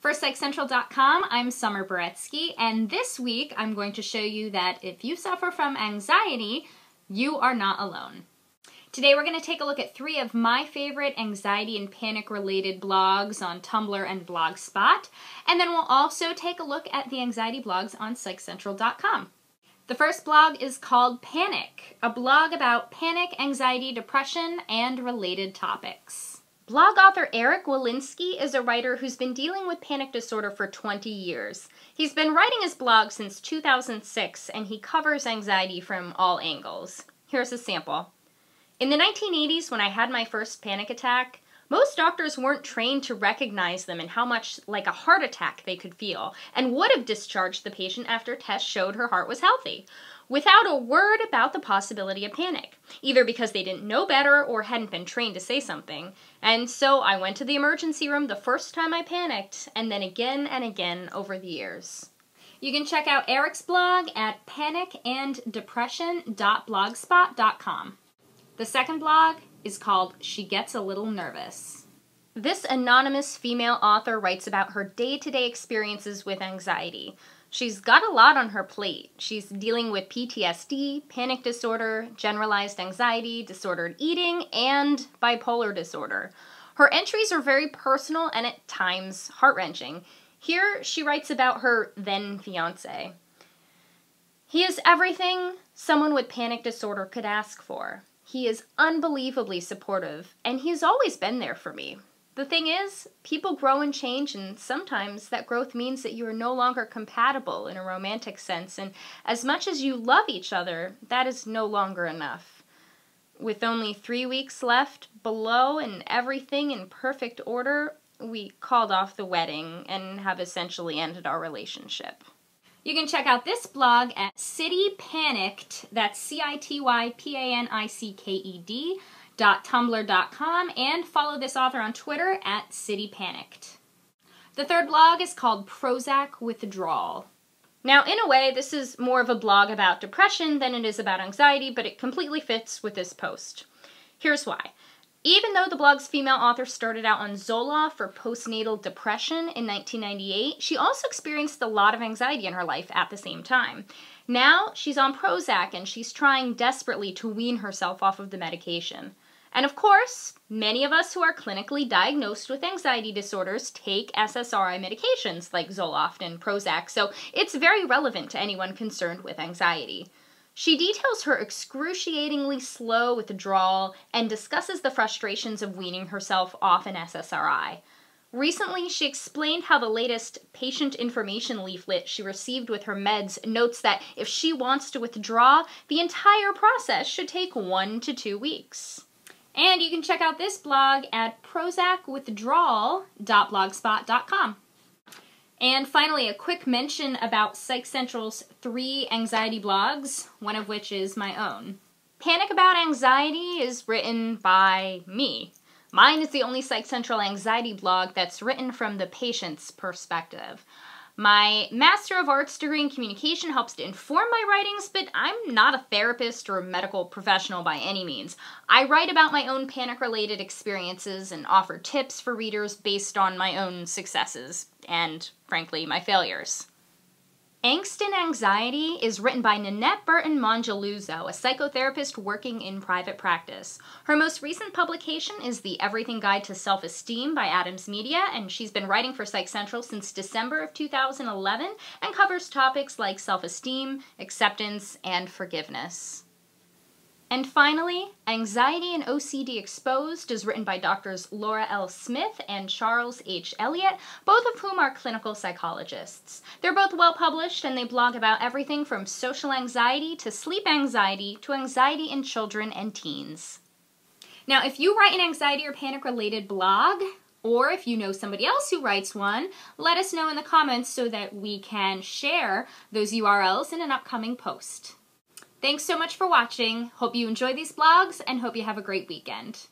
For PsychCentral.com, I'm Summer Boretsky, and this week I'm going to show you that if you suffer from anxiety, you are not alone. Today we're going to take a look at 3 of my favorite anxiety and panic-related blogs on Tumblr and Blogspot, and then we'll also take a look at the anxiety blogs on PsychCentral.com. The first blog is called Panic, a blog about panic, anxiety, depression, and related topics. Blog author Eric Walensky is a writer who's been dealing with panic disorder for 20 years. He's been writing his blog since 2006, and he covers anxiety from all angles. Here's a sample. In the 1980s, when I had my first panic attack, most doctors weren't trained to recognize them and how much like a heart attack they could feel, and would have discharged the patient after tests showed her heart was healthy, without a word about the possibility of panic, either because they didn't know better or hadn't been trained to say something. And so I went to the emergency room the first time I panicked, and then again and again over the years. You can check out Eric's blog at panicanddepression.blogspot.com. The second blog is called She Gets a Little Nervous. This anonymous female author writes about her day-to-day experiences with anxiety. She's got a lot on her plate. She's dealing with PTSD, panic disorder, generalized anxiety, disordered eating, and bipolar disorder. Her entries are very personal and at times heart-wrenching. Here she writes about her then-fiancé. He is everything someone with panic disorder could ask for. He is unbelievably supportive, and he's always been there for me. The thing is, people grow and change, and sometimes that growth means that you are no longer compatible in a romantic sense, and as much as you love each other, that is no longer enough. With only 3 weeks left below and everything in perfect order, we called off the wedding and have essentially ended our relationship. You can check out this blog at citypanicked, that's citypanicked.tumblr.com, and follow this author on Twitter at citypanicked. The third blog is called Prozac Withdrawal. Now, in a way, this is more of a blog about depression than it is about anxiety, but it completely fits with this post. Here's why. Even though the blog's female author started out on Zoloft for postnatal depression in 1998, she also experienced a lot of anxiety in her life at the same time. Now, she's on Prozac and she's trying desperately to wean herself off of the medication. And of course, many of us who are clinically diagnosed with anxiety disorders take SSRI medications like Zoloft and Prozac, so it's very relevant to anyone concerned with anxiety. She details her excruciatingly slow withdrawal and discusses the frustrations of weaning herself off an SSRI. Recently, she explained how the latest patient information leaflet she received with her meds notes that if she wants to withdraw, the entire process should take 1 to 2 weeks. And you can check out this blog at prozacwithdrawal.blogspot.com. And finally, a quick mention about Psych Central's 3 anxiety blogs, one of which is my own. Panic About Anxiety is written by me. Mine is the only Psych Central anxiety blog that's written from the patient's perspective. My Master of Arts degree in communication helps to inform my writings, but I'm not a therapist or a medical professional by any means. I write about my own panic-related experiences and offer tips for readers based on my own successes and, frankly, my failures. Angst and Anxiety is written by Nanette Burton Mongeluzzo, a psychotherapist working in private practice. Her most recent publication is The Everything Guide to Self-Esteem by Adams Media, and she's been writing for Psych Central since December of 2011 and covers topics like self-esteem, acceptance, and forgiveness. And finally, Anxiety and OCD Exposed is written by Drs. Laura L. Smith and Charles H. Elliott, both of whom are clinical psychologists. They're both well-published, and they blog about everything from social anxiety to sleep anxiety to anxiety in children and teens. Now, if you write an anxiety or panic-related blog, or if you know somebody else who writes one, let us know in the comments so that we can share those URLs in an upcoming post. Thanks so much for watching. Hope you enjoy these blogs and hope you have a great weekend.